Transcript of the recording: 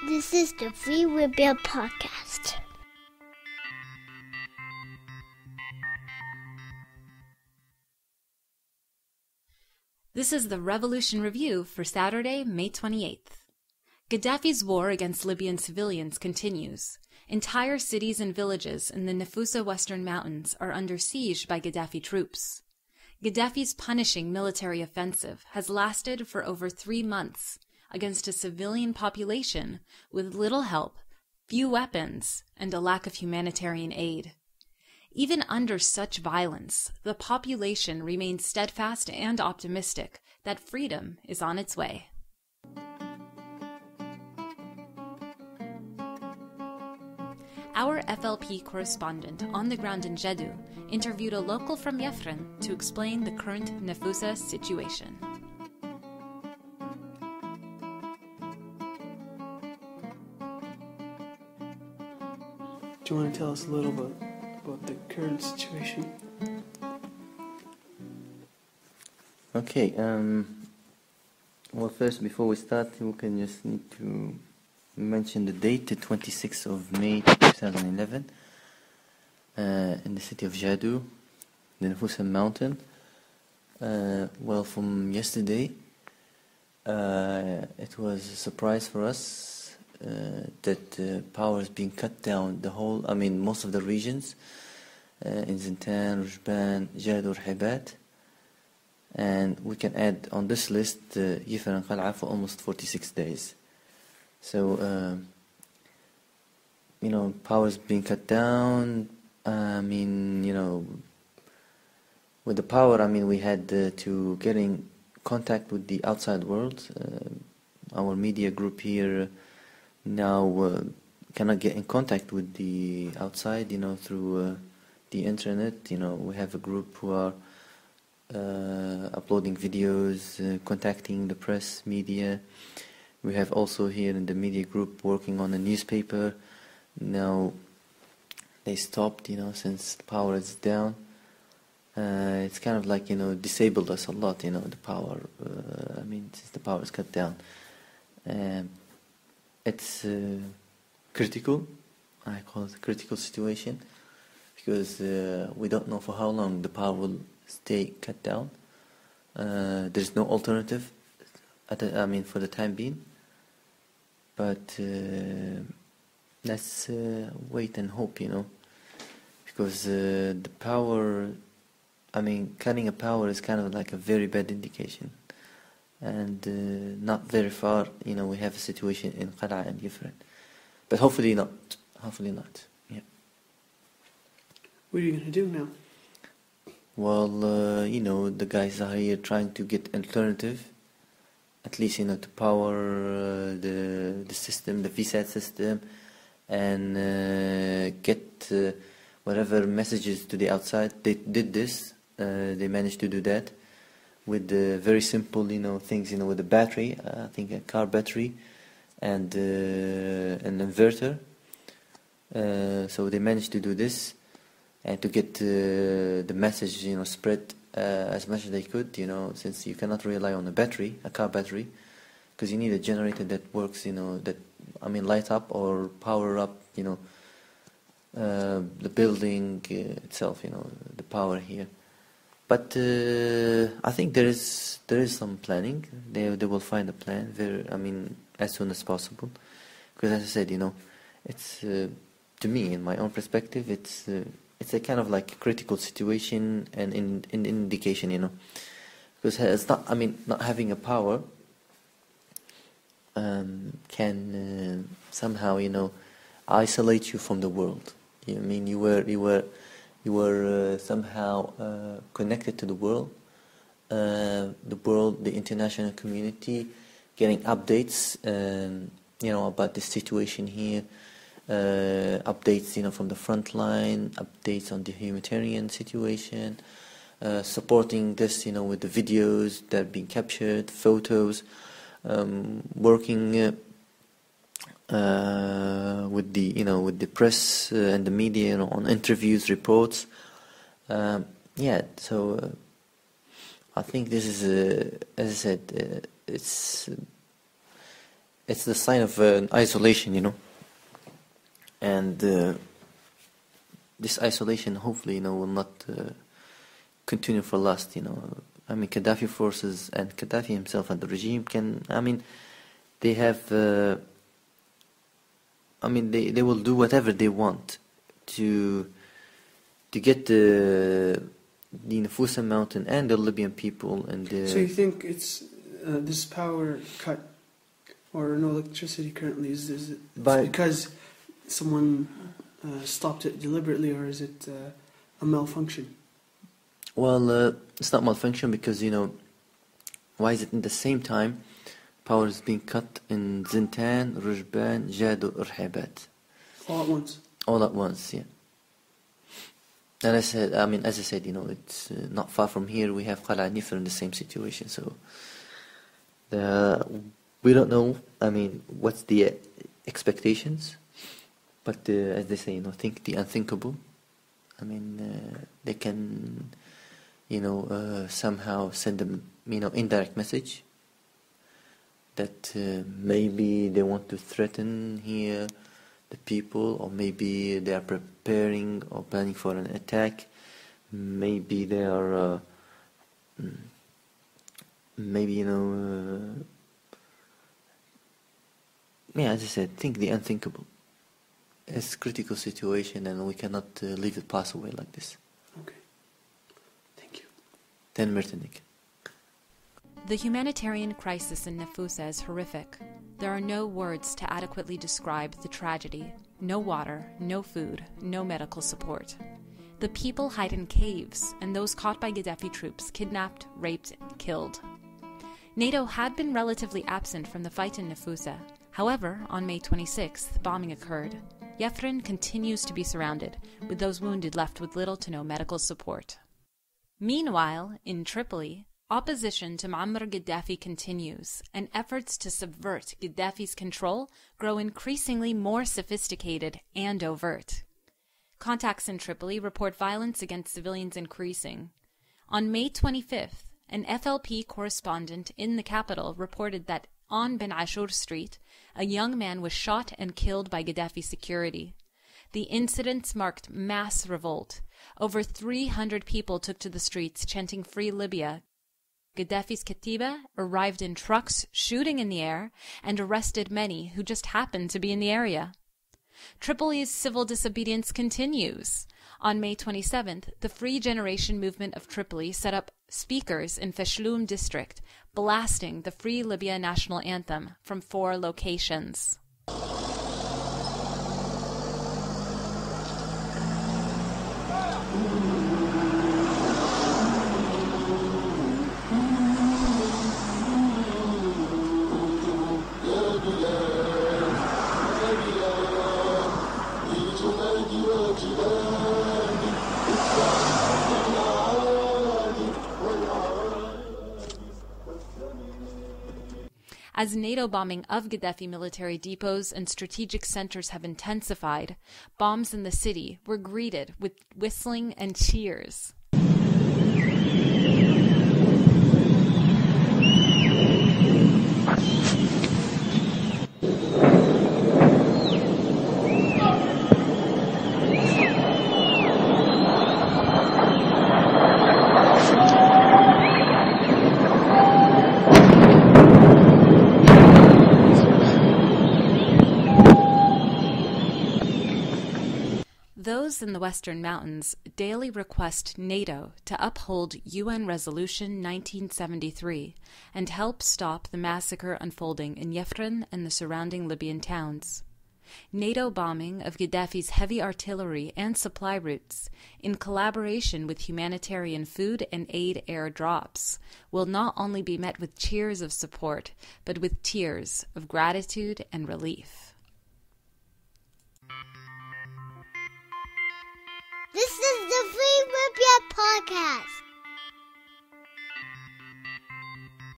This is the FLpodcast. This is the Revolution Review for Saturday, May 28th. Gaddafi's war against Libyan civilians continues. Entire cities and villages in the Nafusa Western Mountains are under siege by Gaddafi troops. Gaddafi's punishing military offensive has lasted for over 3 months against a civilian population with little help, few weapons, and a lack of humanitarian aid. Even under such violence, the population remains steadfast and optimistic that freedom is on its way. Our FLP correspondent on the ground in Jeddah interviewed a local from Yafrin to explain the current Nafusa situation. Do you want to tell us a little bit about the current situation? Okay, well, first, before we start, we can just need to mention the date, the 26th of May 2011, in the city of Jadou, the Nafusa mountain. Well, from yesterday, it was a surprise for us that power is being cut down most of the regions in Zintan, Rujban, Jadou, Hibat, and we can add on this list Yifan and Qal'a for almost 46 days. So, power is being cut down. With the power, we had to get in contact with the outside world. Our media group here now cannot get in contact with the outside, through the internet. We have a group who are uploading videos, contacting the press, media. We have also here in the media group working on a newspaper. Now they stopped, since the power is down. It's kind of like, disabled us a lot, the power. Since the power is cut down. It's critical. I call it a critical situation because we don't know for how long the power will stay cut down. There's no alternative for the time being. But let's wait and hope, because the power, cutting a power is kind of like a very bad indication. And not very far, we have a situation in Qal'a and Yifrin. But hopefully not. Yeah. What are you going to do now? Well, the guys are here trying to get alternative, at least, to power the system, the VSAT system, and get whatever messages to the outside. They did this. They managed to do that with very simple, things, with the battery. I think a car battery and an inverter. So they managed to do this and to get the message, spread as much as they could, since you cannot rely on a car battery, because you need a generator that works, light up or power up, the building itself, the power here. But I think there is some planning. They will find a plan as soon as possible, because as I said, it's to me, in my own perspective, it's a kind of like a critical situation and in indication, because it's not. Not having a power can somehow, isolate you from the world. You were somehow connected to the world, the international community, getting updates, about the situation here, updates, from the front line, updates on the humanitarian situation, supporting this, with the videos that are being captured, photos, working with the press and the media, on interviews, reports. So I think this is, as I said, it's the sign of isolation, and this isolation, hopefully, will not continue for last. I mean, Gaddafi forces and Gaddafi himself and the regime they have. They will do whatever they want to get the Nafusa mountain and the Libyan people and. So you think it's this power cut or no electricity currently is it because someone stopped it deliberately, or is it a malfunction? Well, it's not malfunction because why is it in the same time power is being cut in Zintan, Rujban, Jado, Urhabat? All at once. All at once, yeah. And as I said, it's not far from here. We have Qala Nifr in the same situation. So we don't know. What's the expectations? But as they say, think the unthinkable. They can, somehow send them, indirect message that maybe they want to threaten here the people, or maybe they are preparing or planning for an attack. Maybe they are, as I said, think the unthinkable. It's a critical situation, and we cannot leave it pass away like this. Okay. Thank you. 10 Mertenik. The humanitarian crisis in Nafusa is horrific. There are no words to adequately describe the tragedy. No water, no food, no medical support. The people hide in caves, and those caught by Gaddafi troops kidnapped, raped, and killed. NATO had been relatively absent from the fight in Nafusa. However, on May 26th, bombing occurred. Yefrin continues to be surrounded, with those wounded left with little to no medical support. Meanwhile, in Tripoli, opposition to Muammar Gaddafi continues, and efforts to subvert Gaddafi's control grow increasingly more sophisticated and overt. Contacts in Tripoli report violence against civilians increasing. On May 25th, an FLP correspondent in the capital reported that on Ben Ashur Street, a young man was shot and killed by Gaddafi security. The incidents marked mass revolt. Over 300 people took to the streets chanting "Free Libya." Gaddafi's Katiba arrived in trucks, shooting in the air, and arrested many who just happened to be in the area. Tripoli's civil disobedience continues. On May 27th, the Free Generation Movement of Tripoli set up speakers in Feshloum district, blasting the Free Libya national anthem from 4 locations. As NATO bombing of Gaddafi military depots and strategic centers have intensified, bombs in the city were greeted with whistling and cheers. Those in the Western Mountains daily request NATO to uphold UN Resolution 1973 and help stop the massacre unfolding in Yefrin and the surrounding Libyan towns. NATO bombing of Gaddafi's heavy artillery and supply routes, in collaboration with humanitarian food and aid airdrops, will not only be met with cheers of support, but with tears of gratitude and relief. This is the Free Libya Podcast.